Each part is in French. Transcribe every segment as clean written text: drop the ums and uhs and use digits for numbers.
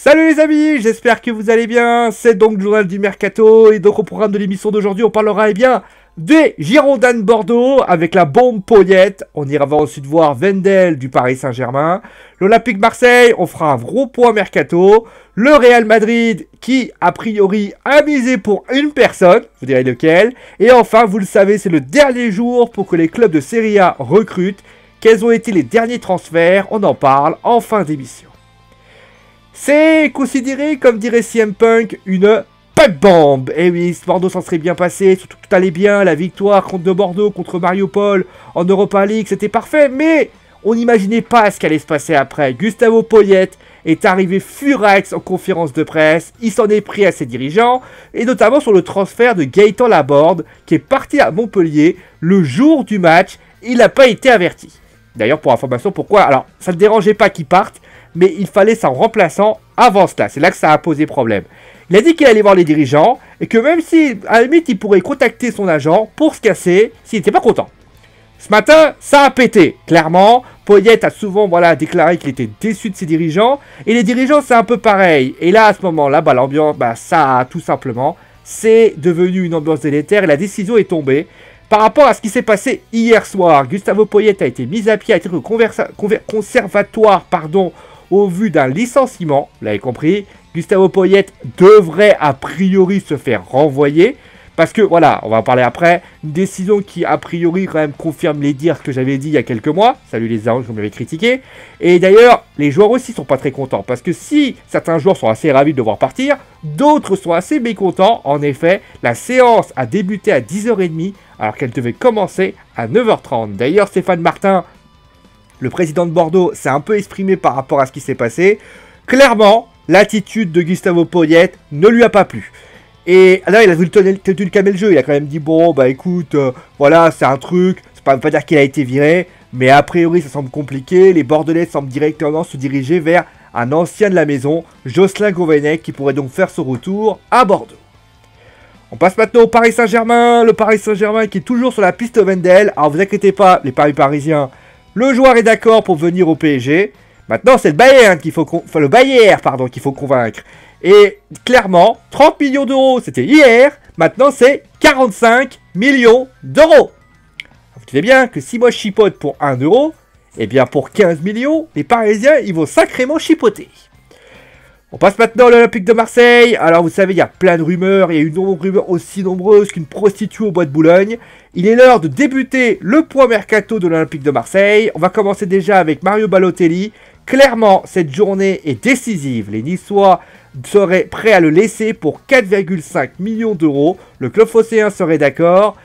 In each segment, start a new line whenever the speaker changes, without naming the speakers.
Salut les amis, j'espère que vous allez bien, c'est donc le journal du Mercato, et donc au programme de l'émission d'aujourd'hui, on parlera des Girondins de Bordeaux avec la bombe Payet. On ira ensuite voir Wendel du Paris Saint-Germain, l'Olympique Marseille, on fera un gros point Mercato, le Real Madrid qui a priori a misé pour une personne, vous direz lequel, et enfin vous le savez c'est le dernier jour pour que les clubs de Serie A recrutent. Quels ont été les derniers transferts, on en parle en fin d'émission. C'est considéré, comme dirait CM Punk, une pipe bombe. Et oui, Bordeaux s'en serait bien passé, surtout que tout allait bien, la victoire contre Bordeaux, contre Mariupol en Europa League, c'était parfait, mais on n'imaginait pas ce qu'allait se passer après. Gustavo Payet est arrivé furax en conférence de presse, il s'en est pris à ses dirigeants, et notamment sur le transfert de Gaëtan Laborde, qui est parti à Montpellier le jour du match, il n'a pas été averti. D'ailleurs, pour information, pourquoi? Alors, ça ne dérangeait pas qu'il parte, mais il fallait son remplaçant avant cela. C'est là que ça a posé problème. Il a dit qu'il allait voir les dirigeants, et que même si, à la limite, il pourrait contacter son agent pour se casser s'il n'était pas content. Ce matin, ça a pété. Clairement, Payet a souvent déclaré qu'il était déçu de ses dirigeants, et les dirigeants, c'est un peu pareil. Et là, à ce moment-là, l'ambiance, ça, tout simplement, c'est devenu une ambiance délétère, et la décision est tombée. Par rapport à ce qui s'est passé hier soir, Gustavo Payet a été mis à pied à titre conservatoire, au vu d'un licenciement, vous l'avez compris. Gustavo Payet devrait a priori se faire renvoyer, parce que voilà, on va en parler après, une décision qui a priori quand même confirme les dires que j'avais dit il y a quelques mois. Salut les anges, vous m'avez critiqué. Et d'ailleurs, les joueurs aussi sont pas très contents, parce que si certains joueurs sont assez ravis de devoir partir, d'autres sont assez mécontents. En effet, la séance a débuté à 10h30, alors qu'elle devait commencer à 9h30. D'ailleurs, Stéphane Martin, le président de Bordeaux, s'est un peu exprimé par rapport à ce qui s'est passé. Clairement, l'attitude de Gustavo Payet ne lui a pas plu. Et là, il a voulu calmer le jeu. Il a quand même dit, bon, écoute, voilà, c'est un truc. Ça ne veut pas dire qu'il a été viré. Mais a priori, ça semble compliqué. Les Bordelais semblent directement se diriger vers un ancien de la maison, Jocelyn Gourvenec, qui pourrait donc faire son retour à Bordeaux. On passe maintenant au Paris Saint-Germain. Le Paris Saint-Germain qui est toujours sur la piste Wendel. Alors, vous inquiétez pas, les paris parisiens, le joueur est d'accord pour venir au PSG. Maintenant, c'est le Bayern qu'il faut convaincre. Et clairement, 30 millions d'euros, c'était hier. Maintenant, c'est 45 millions d'euros. Vous savez bien que si moi je chipote pour 1 euro, eh bien pour 15 millions, les Parisiens, ils vont sacrément chipoter. On passe maintenant à l'Olympique de Marseille. Alors vous savez, il y a plein de rumeurs. Il y a une rumeur aussi nombreuse qu'une prostituée au bois de Boulogne. Il est l'heure de débuter le point mercato de l'Olympique de Marseille. On va commencer déjà avec Mario Balotelli. Clairement, cette journée est décisive. Les Niçois seraient prêts à le laisser pour 4,5 millions d'euros. Le club phocéen serait d'accord.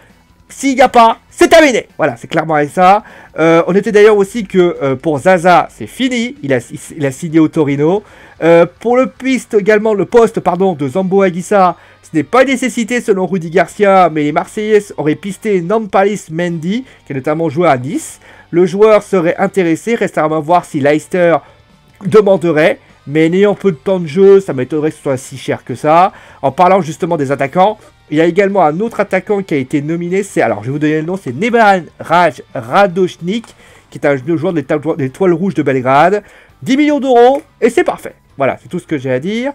S'il n'y a pas, c'est terminé. Voilà, c'est clairement ça. On était d'ailleurs aussi que pour Zaza, c'est fini. Il a signé au Torino. Pour le poste de Zambo Anguissa, ce n'est pas une nécessité selon Rudy Garcia, mais les Marseillais auraient pisté Nampalys Mendy, qui a notamment joué à Nice. Le joueur serait intéressé, reste à voir si Leicester demanderait. Mais n'ayant peu de temps de jeu, ça m'étonnerait que ce soit si cher que ça. En parlant justement des attaquants, il y a également un autre attaquant qui a été nominé. Alors je vais vous donner le nom, c'est Neman Radošnik, qui est un joueur de l'Étoile Rouge de Belgrade. 10 millions d'euros, et c'est parfait. Voilà, c'est tout ce que j'ai à dire.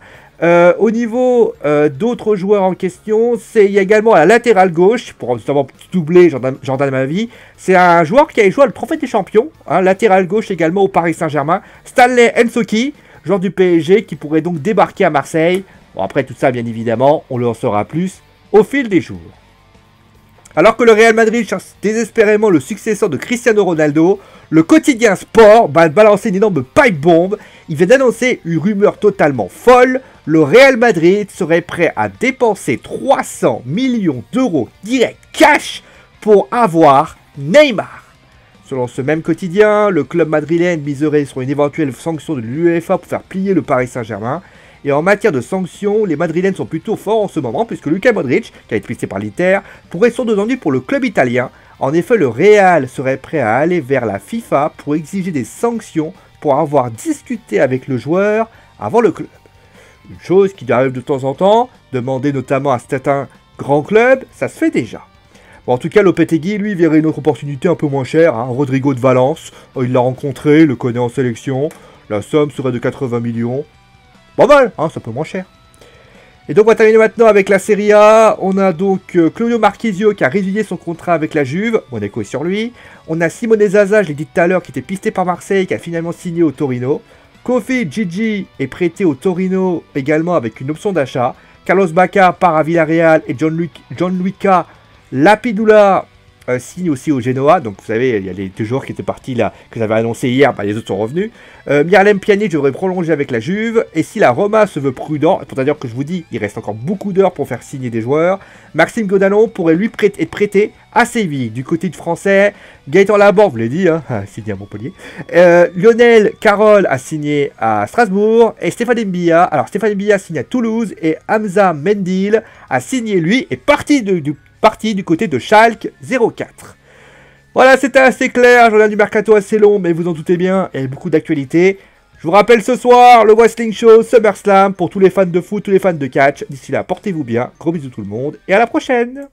Au niveau d'autres joueurs en question, il y a également à la latérale gauche, pour justement doubler Jordan Mavi, c'est un joueur qui a joué à le Trophée des Champions, latéral gauche également au Paris Saint-Germain, Stanley Nsoki, joueur du PSG qui pourrait donc débarquer à Marseille. Bon, après tout ça, bien évidemment, on le saura plus au fil des jours. Alors que le Real Madrid cherche désespérément le successeur de Cristiano Ronaldo, le quotidien Sport va balancer une énorme pipe bombe. Il vient d'annoncer une rumeur totalement folle. Le Real Madrid serait prêt à dépenser 300 millions d'euros direct cash pour avoir Neymar. Selon ce même quotidien, le club madrilène miserait sur une éventuelle sanction de l'UEFA pour faire plier le Paris Saint-Germain. Et en matière de sanctions, les Madrilènes sont plutôt forts en ce moment, puisque Luka Modric, qui a été pisté par l'Inter, pourrait être descendu pour le club italien. En effet, le Real serait prêt à aller vers la FIFA pour exiger des sanctions pour avoir discuté avec le joueur avant le club. Une chose qui arrive de temps en temps, demander notamment à certains grands clubs, ça se fait déjà. Bon, en tout cas, Lopetegui, lui, verrait une autre opportunité un peu moins chère. Rodrigo de Valence, il l'a rencontré, le connaît en sélection. La somme serait de 80 millions. Pas mal, hein, c'est un peu moins cher. Et donc on va terminer maintenant avec la Serie A. On a donc Claudio Marchisio qui a résilié son contrat avec la Juve. Monaco est sur lui. On a Simone Zaza, je l'ai dit tout à l'heure, qui était pisté par Marseille, qui a finalement signé au Torino. Kofi Gigi est prêté au Torino également avec une option d'achat. Carlos Bacca part à Villarreal et Gianluca Lapadula signe aussi au Genoa. Donc vous savez, il y a les 2 joueurs qui étaient partis là, que j'avais annoncé hier, bah, les autres sont revenus. Miralem Pjanic devrait prolonger avec la Juve. Et si la Roma se veut prudent, c'est-à-dire que je vous dis, il reste encore beaucoup d'heures pour faire signer des joueurs, Maxime Godalon pourrait lui être prêté à Séville. Du côté de français, Gaëtan Laborde, vous l'avez dit, hein, a signé à Montpellier. Lionel Carroll a signé à Strasbourg. Et Stéphane Mbia, alors Stéphane Mbia signe à Toulouse. Et Hamza Mendil a signé lui et parti du côté de Schalke 04. Voilà, c'était assez clair, journal du mercato assez long, mais vous en doutez bien, il y a beaucoup d'actualités. Je vous rappelle ce soir, le Wrestling Show SummerSlam pour tous les fans de foot, tous les fans de catch. D'ici là, portez-vous bien, gros bisous tout le monde, et à la prochaine!